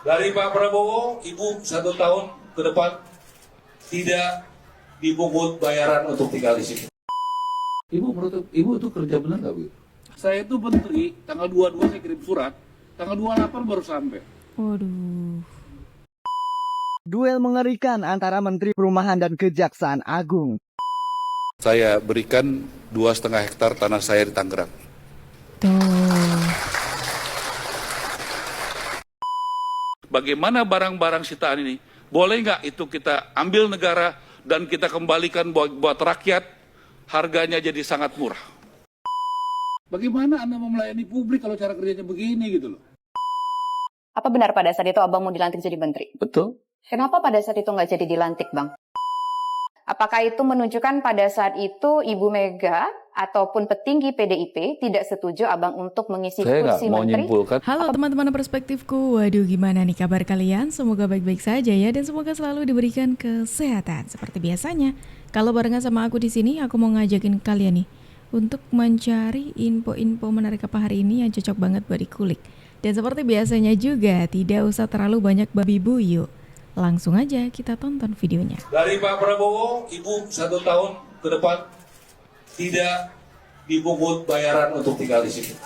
Dari Pak Prabowo, Ibu 1 tahun ke depan tidak dipungut bayaran untuk tinggal di sini. Ibu menurut Ibu itu kerja benar nggak, Bu? Saya itu menteri, tanggal 22 saya kirim surat, tanggal 28 baru sampai. Waduh. Duel mengerikan antara Menteri Perumahan dan Kejaksaan Agung. Saya berikan 2,5 hektar tanah saya di Tangerang. Tuh. Bagaimana barang-barang sitaan ini? Boleh nggak itu kita ambil negara dan kita kembalikan buat rakyat, harganya jadi sangat murah. Bagaimana Anda mau melayani publik kalau cara kerjanya begini gitu loh? Apa benar pada saat itu abang mau dilantik jadi menteri? Betul. Kenapa pada saat itu nggak jadi dilantik, bang? Apakah itu menunjukkan pada saat itu Ibu Mega ataupun petinggi PDIP tidak setuju abang untuk mengisi Saya nggak kursi mau menteri? nyimpulkan. Halo teman-teman perspektifku, waduh gimana nih kabar kalian? Semoga baik-baik saja ya dan semoga selalu diberikan kesehatan seperti biasanya. Kalau barengan sama aku di sini, aku mau ngajakin kalian nih untuk mencari info-info menarik apa hari ini yang cocok banget buat dikulik. Dan seperti biasanya juga, tidak usah terlalu banyak babi bu, yuk. Langsung aja kita tonton videonya. Dari Pak Prabowo, Ibu 1 tahun ke depan tidak dipungut bayaran untuk tinggal di sini.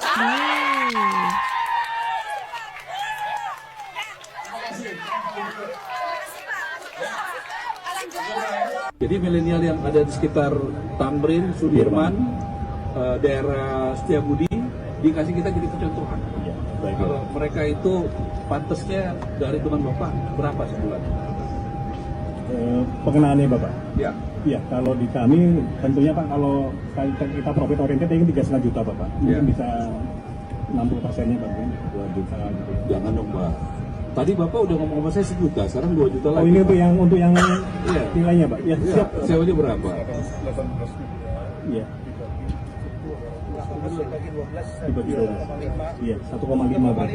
Jadi milenial yang ada di sekitar Tamrin, Sudirman, daerah Setiabudi dikasih kita jadi kecontohan. Kalau mereka itu pantasnya dari teman Bapak berapa sebulan? Pengenalannya Bapak? Ya. Iya, kalau di kami tentunya Pak, kalau kita profit oriented ini 3,5 juta Bapak. Ya. Mungkin bisa 60%-nya Pak. 2 juta gitu. Jangan dong, Pak. Tadi Bapak udah ngomong sama saya 1 juta, sekarang 2 juta lagi. Oh ini untuk yang Iya. nilainya Pak? Ya, Ya, siap. sewanya berapa? Iya. Dibagi 12. Iya, 1,5 Pak.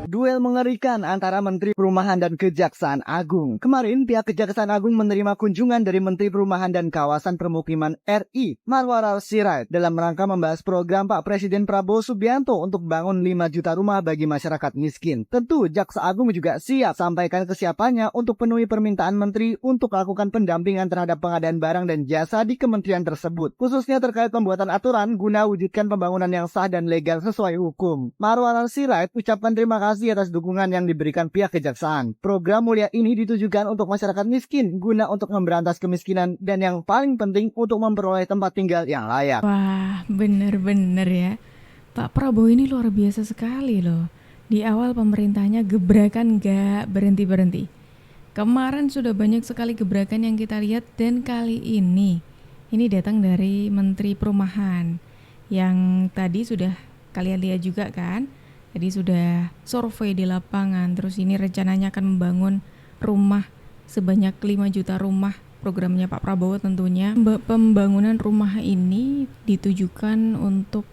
Duel mengerikan antara Menteri Perumahan dan Kejaksaan Agung. Kemarin pihak Kejaksaan Agung menerima kunjungan dari Menteri Perumahan dan Kawasan Permukiman RI, Marwarar Sirait, dalam rangka membahas program Pak Presiden Prabowo Subianto untuk bangun 5 juta rumah bagi masyarakat miskin. Tentu Jaksa Agung juga siap sampaikan kesiapannya untuk penuhi permintaan Menteri untuk melakukan pendampingan terhadap pengadaan barang dan jasa di kementerian tersebut, khususnya terkait pembuatan aturan guna wujudkan pembangunan yang sah dan legal sesuai hukum. Marwarar Sirait ucapkan terima kasih atas dukungan yang diberikan pihak kejaksaan. Program mulia ini ditujukan untuk masyarakat miskin guna untuk memberantas kemiskinan dan yang paling penting untuk memperoleh tempat tinggal yang layak. Wah, bener-bener ya. Pak Prabowo ini luar biasa sekali loh. Di awal pemerintahnya gebrakan gak berhenti-berhenti. Kemarin sudah banyak sekali gebrakan yang kita lihat dan kali ini datang dari Menteri Perumahan yang tadi sudah kalian lihat juga kan. Tadi sudah survei di lapangan, terus ini rencananya akan membangun rumah sebanyak 5 juta rumah, programnya Pak Prabowo tentunya. Pembangunan rumah ini ditujukan untuk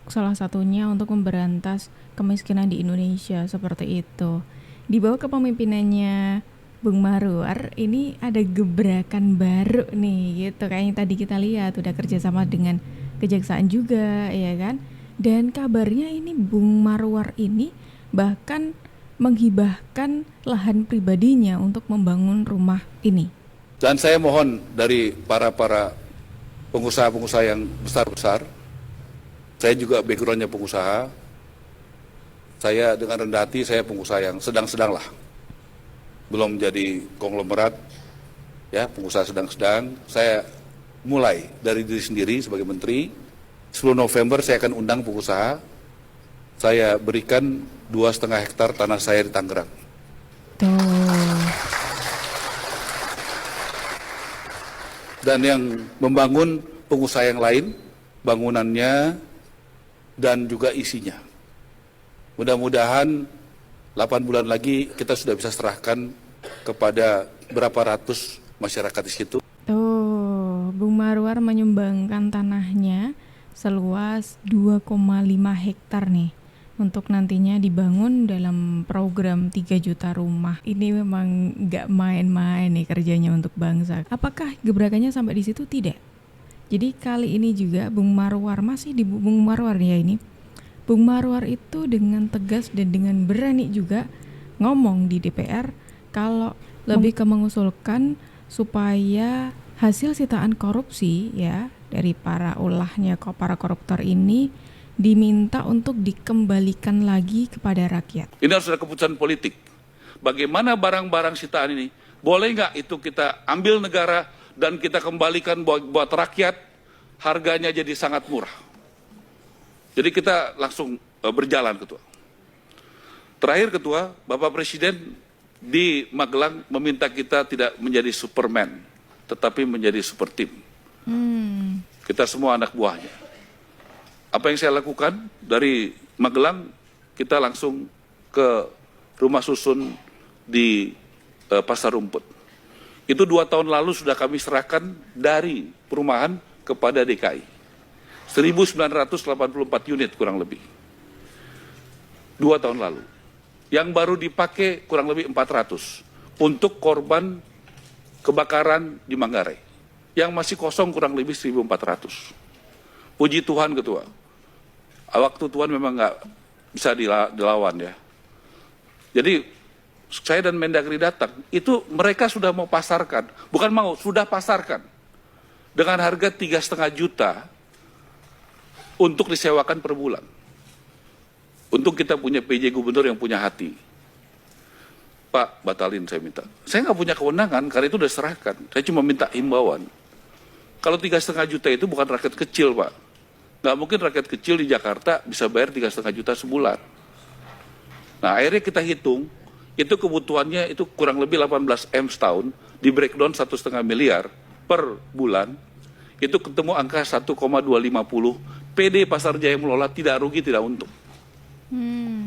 salah satunya untuk memberantas kemiskinan di Indonesia, seperti itu. Di bawah kepemimpinannya Bung Marwar, ini ada gebrakan baru nih gitu. Kayak yang tadi kita lihat, udah kerjasama dengan kejaksaan juga, ya kan? Dan kabarnya ini Bung Marwar ini bahkan menghibahkan lahan pribadinya untuk membangun rumah ini. Dan saya mohon dari para pengusaha-pengusaha yang besar-besar, saya juga backgroundnya pengusaha, saya dengan rendah hati, saya pengusaha yang sedang-sedang lah. Belum jadi konglomerat, ya pengusaha sedang-sedang. Saya mulai dari diri sendiri sebagai menteri. 10 November saya akan undang pengusaha. Saya berikan 2,5 hektar tanah saya di Tangerang. Tuh. Dan yang membangun pengusaha yang lain, bangunannya dan juga isinya. Mudah-mudahan 8 bulan lagi kita sudah bisa serahkan kepada berapa ratus masyarakat di situ. Tuh, Bung Marwar menyumbangkan tanahnya seluas 2,5 hektar nih untuk nantinya dibangun dalam program 3 juta rumah. Ini memang nggak main-main nih kerjanya untuk bangsa. Apakah gebrakannya sampai di situ? Tidak. Jadi kali ini juga Bung Marwar, masih di Bung Marwar ya ini. Bung Marwar itu dengan tegas dan dengan berani juga ngomong di DPR kalau lebih ke mengusulkan supaya hasil sitaan korupsi ya dari para para koruptor ini diminta untuk dikembalikan lagi kepada rakyat. Ini harus ada keputusan politik. Bagaimana barang-barang sitaan ini, boleh nggak itu kita ambil negara dan kita kembalikan buat rakyat, harganya jadi sangat murah. Jadi kita langsung berjalan, Ketua. Terakhir, Ketua, Bapak Presiden di Magelang meminta kita tidak menjadi Superman, tetapi menjadi super tim. Kita semua anak buahnya. Apa yang saya lakukan dari Magelang, kita langsung ke rumah susun di Pasar Rumput. Itu 2 tahun lalu sudah kami serahkan dari perumahan kepada DKI. 1984 unit kurang lebih. 2 tahun lalu. Yang baru dipakai kurang lebih 400 untuk korban kebakaran di Manggarai. Yang masih kosong kurang lebih 1.400. Puji Tuhan, Ketua. Waktu Tuhan memang nggak bisa dilawan ya. Jadi saya dan Mendagri datang, itu mereka sudah mau pasarkan, bukan mau, sudah pasarkan dengan harga 3,5 juta untuk disewakan per bulan. Untung kita punya PJ Gubernur yang punya hati. Pak, batalin saya minta. Saya nggak punya kewenangan karena itu sudah serahkan. Saya cuma minta himbauan. Kalau 3,5 juta itu bukan rakyat kecil, Pak. Nggak mungkin rakyat kecil di Jakarta bisa bayar 3,5 juta sebulan. Nah, akhirnya kita hitung, itu kebutuhannya itu kurang lebih 18 M setahun, di breakdown 1,5 miliar per bulan, itu ketemu angka 1,250, PD Pasar Jaya mengelola tidak rugi, tidak untung.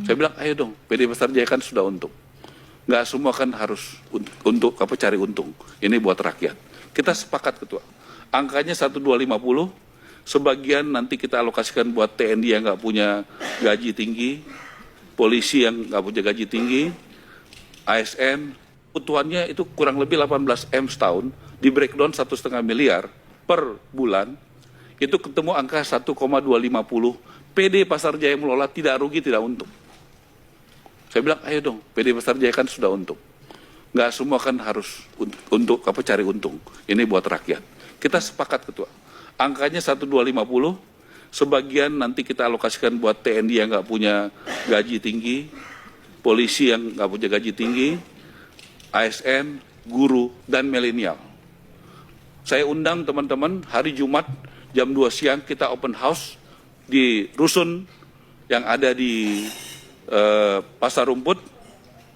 Saya bilang, ayo dong, PD Pasar Jaya kan sudah untung. Nggak semua kan harus untuk cari untung. Ini buat rakyat. Kita sepakat, Ketua. Angkanya 1,250, sebagian nanti kita alokasikan buat TNI yang nggak punya gaji tinggi, polisi yang nggak punya gaji tinggi, ASN, kebutuhannya itu kurang lebih 18 M setahun, di breakdown 1,5 miliar per bulan, itu ketemu angka 1,250, PD Pasar Jaya mengelola tidak rugi, tidak untung. Saya bilang, ayo dong, PD Pasar Jaya kan sudah untung. Nggak semua kan harus untuk cari untung. Ini buat rakyat. Kita sepakat, Ketua. Angkanya 1,250, sebagian nanti kita alokasikan buat TNI yang nggak punya gaji tinggi, polisi yang nggak punya gaji tinggi, ASN, guru, dan milenial. Saya undang teman-teman hari Jumat jam 2 siang kita open house di Rusun yang ada di Pasar Rumput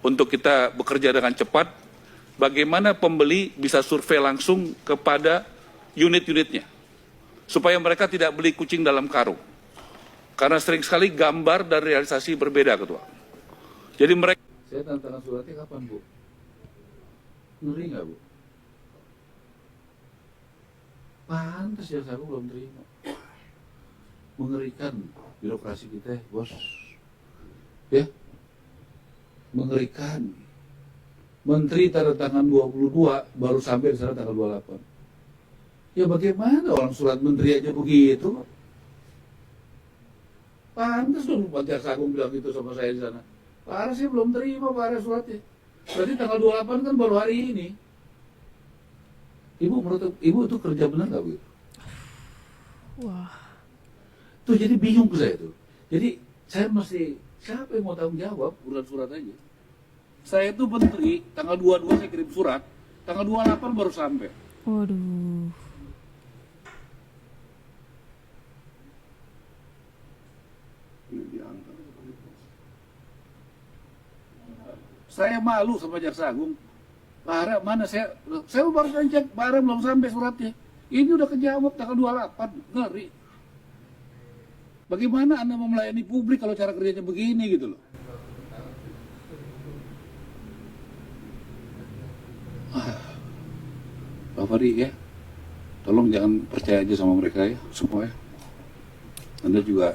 untuk kita bekerja dengan cepat. Bagaimana pembeli bisa survei langsung kepada unit-unitnya supaya mereka tidak beli kucing dalam karung. Karena sering sekali gambar dan realisasi berbeda, Ketua. Jadi mereka... Saya tanda tangan suratnya kapan, Bu? Ngeri nggak, Bu? Pantas ya, saya belum terima. Mengerikan birokrasi kita, Bos. Ya? Mengerikan. Menteri tanda tangan 22, baru sampai di sana tanggal 28. Ya bagaimana orang surat menteri aja begitu? Pantas dong Pak Jaksa Agung bilang gitu sama saya di sana. Pak Aras sih belum terima Pak Aras suratnya. Berarti tanggal 28 kan baru hari ini. Ibu menurut Ibu itu kerja benar nggak begitu? Wah. Tuh jadi bingung saya tuh. Jadi saya masih, siapa yang mau tanggung jawab urusan surat aja. Saya itu menteri, tanggal 22 saya kirim surat, tanggal 28 baru sampai. Waduh. Saya malu sama Jaksa Agung. Pak Ara, mana saya baru cek, Pak Ara belum sampai suratnya. Ini udah kejawab tanggal 28, ngeri. Bagaimana Anda mau melayani publik kalau cara kerjanya begini gitu loh. Pak Fahri ya, tolong jangan percaya aja sama mereka ya, semua ya. Anda juga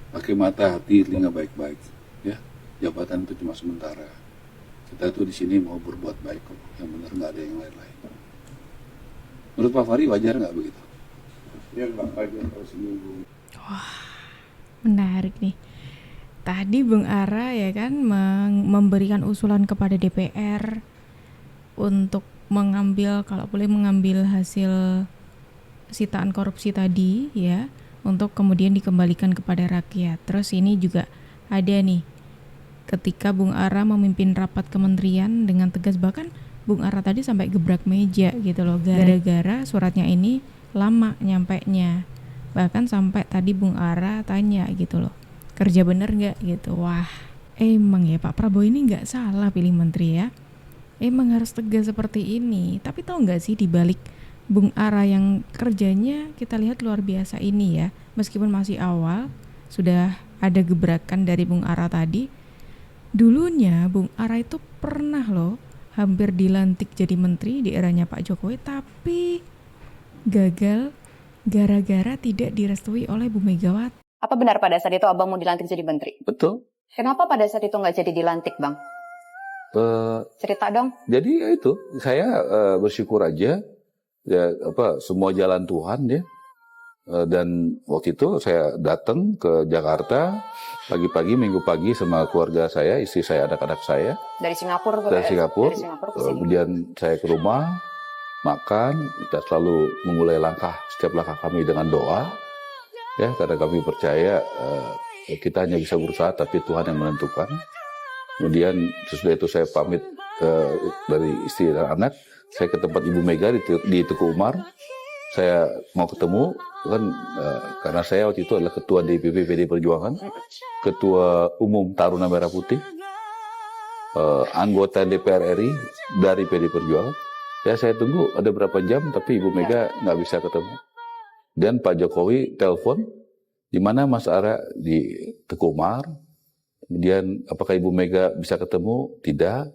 pakai mata, hati, telinga baik-baik ya. Jabatan itu cuma sementara. Kita tuh di sini mau berbuat baik kok, yang benar nggak ada yang lain-lain. Menurut Pak Fahri wajar nggak begitu? Ya Pak, wajar kalau seminggu. Wah, menarik nih. tadi Bung Ara ya kan memberikan usulan kepada DPR untuk mengambil, kalau boleh mengambil hasil sitaan korupsi tadi ya, untuk kemudian dikembalikan kepada rakyat. Terus ini juga ada nih, ketika Bung Ara memimpin rapat kementerian dengan tegas, bahkan Bung Ara tadi sampai gebrak meja gitu loh, gara-gara suratnya ini lama nyampainya. Bahkan sampai tadi Bung Ara tanya gitu loh, kerja bener nggak gitu. Wah, emang ya Pak Prabowo ini nggak salah pilih menteri ya. Emang harus tegas seperti ini. Tapi tahu nggak sih, dibalik Bung Ara yang kerjanya kita lihat luar biasa ini ya, meskipun masih awal sudah ada gebrakan dari Bung Ara tadi. Dulunya Bung Ara itu pernah loh hampir dilantik jadi menteri di eranya Pak Jokowi, tapi gagal gara-gara tidak direstui oleh Bu Megawati. Apa benar pada saat itu Abang mau dilantik jadi menteri? Betul. Kenapa pada saat itu nggak jadi dilantik, Bang? Cerita dong. Jadi ya itu, saya bersyukur aja ya, semua jalan Tuhan ya. Dan waktu itu saya datang ke Jakarta pagi-pagi, minggu pagi sama keluarga saya, istri saya, anak-anak saya. Dari Singapura Dari Singapura. ke sini. Kemudian saya ke rumah, makan, kita selalu memulai setiap langkah kami dengan doa. Ya, karena kami percaya kita hanya bisa berusaha, tapi Tuhan yang menentukan. Kemudian sesudah itu saya pamit dari istri dan anak, saya ke tempat Ibu Mega di Tuku Umar. Saya mau ketemu, kan karena saya waktu itu adalah ketua DPP PDI Perjuangan, ketua umum Taruna Merah Putih, anggota DPR RI dari PDI Perjuangan. Ya, saya tunggu ada berapa jam, tapi Ibu Mega nggak bisa ketemu. Dan Pak Jokowi telepon, di mana Mas Ara di Tuku Umar. Kemudian apakah Ibu Mega bisa ketemu? Tidak.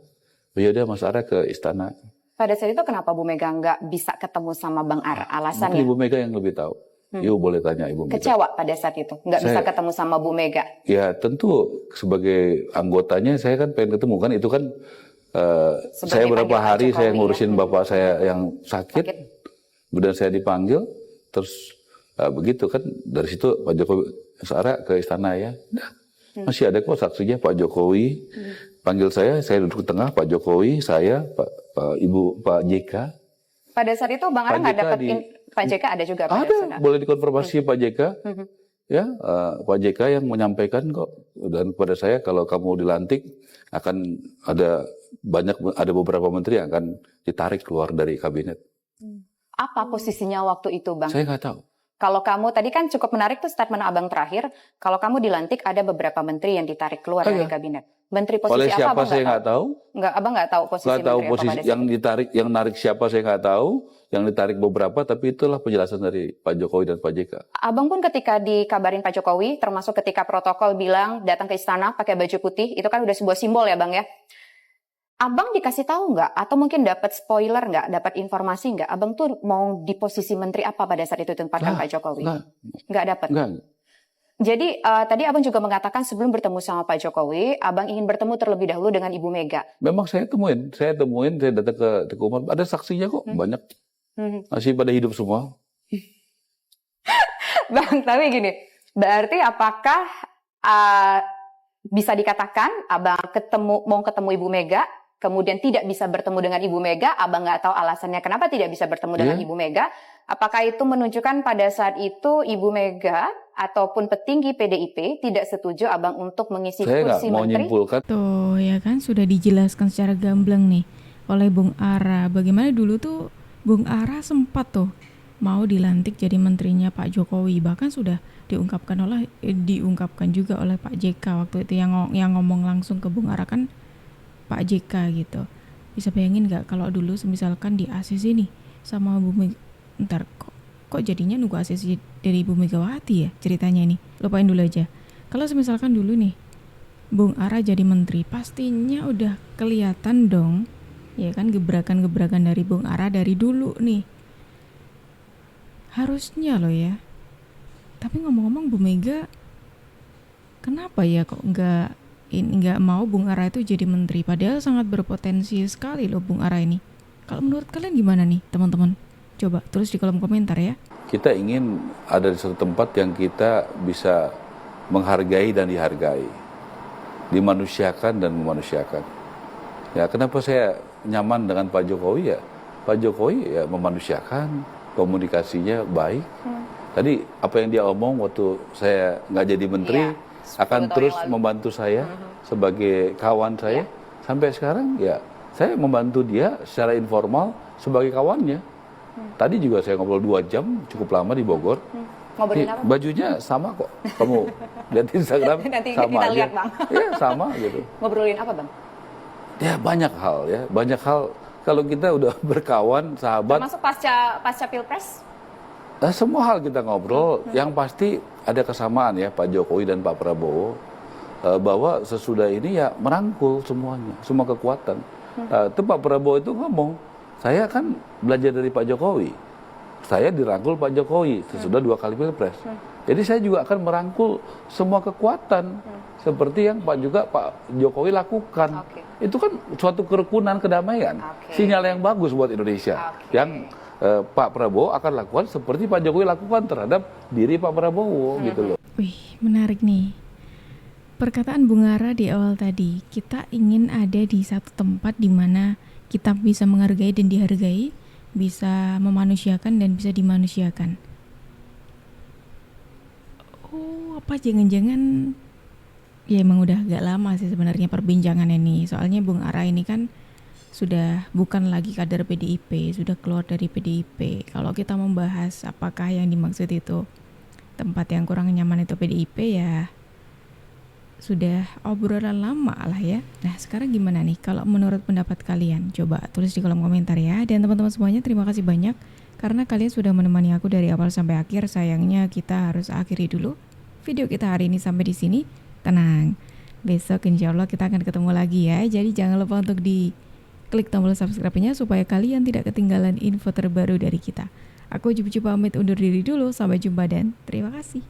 Ya udah, Mas Ara ke istana. Pada saat itu kenapa Bu Mega nggak bisa ketemu sama Bang Ara? Alasannya? Mungkin Ibu Mega yang lebih tahu. Ibu boleh tanya Ibu Mega. Kecewa pada saat itu, nggak bisa ketemu sama Bu Mega. Ya tentu sebagai anggotanya saya kan pengen ketemu kan, itu kan saya berapa hari saya ngurusin bapak saya yang sakit. Kemudian saya dipanggil, terus begitu kan, dari situ Pak Jokowi Sarah ke istana ya. Nah, masih ada kok saksinya Pak Jokowi. Panggil saya duduk di tengah, Pak Jokowi, saya, Pak JK. Pada saat itu Bang Ara nggak dapat Pak JK ada juga? Ada, boleh dikonfirmasi Pak JK. Ya, Pak JK yang menyampaikan kok, dan kepada saya kalau kamu dilantik akan ada beberapa menteri yang akan ditarik keluar dari kabinet. Apa posisinya waktu itu, Bang? Saya nggak tahu. Kalau kamu tadi kan cukup menarik tuh statement Abang terakhir. Kalau kamu dilantik ada beberapa menteri yang ditarik keluar dari kabinet. Menteri posisi oleh siapa apa? Saya nggak tahu. Nggak, Abang nggak tahu posisi. Nggak tahu menteri posisi apa yang ditarik, yang narik siapa saya nggak tahu. Yang ditarik beberapa, tapi itulah penjelasan dari Pak Jokowi dan Pak JK. Abang pun ketika dikabarin Pak Jokowi, termasuk ketika protokol bilang datang ke istana pakai baju putih, itu kan udah sebuah simbol ya, Bang ya. Abang dikasih tahu nggak? Atau mungkin dapat spoiler nggak? Dapat informasi nggak? Abang tuh mau di posisi menteri apa pada saat itu ditempatkan Pak Jokowi? Nggak dapat. Jadi tadi Abang juga mengatakan sebelum bertemu sama Pak Jokowi, Abang ingin bertemu terlebih dahulu dengan Ibu Mega. Memang saya datang ke Teguh Umar, ada saksinya kok, banyak. Masih pada hidup semua. Bang, tapi gini, berarti apakah bisa dikatakan Abang mau ketemu Ibu Mega, kemudian tidak bisa bertemu dengan Ibu Mega, Abang nggak tahu alasannya kenapa tidak bisa bertemu dengan Ibu Mega. Apakah itu menunjukkan pada saat itu Ibu Mega ataupun petinggi PDIP tidak setuju Abang untuk mengisi kursi menteri? Saya nggak mau nyimpulkan. Tuh ya kan, sudah dijelaskan secara gamblang nih oleh Bung Ara. Bagaimana dulu tuh Bung Ara sempat tuh mau dilantik jadi menterinya Pak Jokowi. Bahkan sudah diungkapkan juga oleh Pak JK waktu itu, yang ngomong langsung ke Bung Ara kan Pak JK gitu. Bisa bayangin nggak kalau dulu misalkan di ACC nih sama Bu Mega, ntar kok jadinya nunggu ACC dari Ibu Megawati ya ceritanya ini. Lupain dulu aja. Kalau misalkan dulu nih Bung Ara jadi menteri, pastinya udah kelihatan dong ya kan gebrakan-gebrakan dari Bung Ara dari dulu nih. Harusnya loh ya. Tapi ngomong-ngomong Bu Mega kenapa ya kok nggak mau Bung Ara itu jadi menteri, padahal sangat berpotensi sekali loh Bung Ara ini. Kalau menurut kalian gimana nih teman-teman? Coba tulis di kolom komentar ya. Kita ingin ada di satu tempat yang kita bisa menghargai dan dihargai. dimanusiakan dan memanusiakan. Ya, kenapa saya nyaman dengan Pak Jokowi ya? Pak Jokowi ya memanusiakan, komunikasinya baik. Tadi apa yang dia omong waktu saya nggak jadi menteri, Iya, 10 akan tahun terus yang lalu. membantu saya sebagai kawan saya. Sampai sekarang ya saya membantu dia secara informal sebagai kawannya. Tadi juga saya ngobrol 2 jam, cukup lama di Bogor. Ngobrolin apa? Bajunya sama kok. Kamu lihat di Instagram Nanti sama kita aja. lihat, Bang. Ya sama gitu. Ngobrolin apa, Bang? Ya banyak hal ya, banyak hal. Kalau kita udah berkawan, sahabat, Termasuk pasca Pilpres? semua hal kita ngobrol. Yang pasti ada kesamaan ya Pak Jokowi dan Pak Prabowo, bahwa sesudah ini ya merangkul semuanya, semua kekuatan. Itu Pak Prabowo itu ngomong, saya kan belajar dari Pak Jokowi, saya dirangkul Pak Jokowi sesudah 2 kali Pilpres. Jadi saya juga akan merangkul semua kekuatan seperti yang Pak Jokowi lakukan. Oke. Itu kan suatu kerukunan, kedamaian, Oke. sinyal yang bagus buat Indonesia. Oke. Yang Pak Prabowo akan lakukan seperti Pak Jokowi lakukan terhadap diri Pak Prabowo gitu loh. Wih, menarik nih. Perkataan Bung Ara di awal tadi, kita ingin ada di satu tempat di mana kita bisa menghargai dan dihargai, bisa memanusiakan dan bisa dimanusiakan. Oh, apa jangan-jangan ya emang udah agak lama sih sebenarnya perbincangan ini. Soalnya Bung Ara ini kan sudah bukan lagi kader PDIP, sudah keluar dari PDIP. Kalau kita membahas apakah yang dimaksud itu tempat yang kurang nyaman itu PDIP, ya sudah obrolan lama lah ya. Nah sekarang gimana nih kalau menurut pendapat kalian? Coba tulis di kolom komentar ya. Dan teman-teman semuanya terima kasih banyak karena kalian sudah menemani aku dari awal sampai akhir. Sayangnya kita harus akhiri dulu video kita hari ini sampai di sini. Tenang, besok insya Allah kita akan ketemu lagi ya. Jadi jangan lupa untuk klik tombol subscribe-nya supaya kalian tidak ketinggalan info terbaru dari kita. Aku Jupi pamit undur diri dulu. Sampai jumpa dan terima kasih.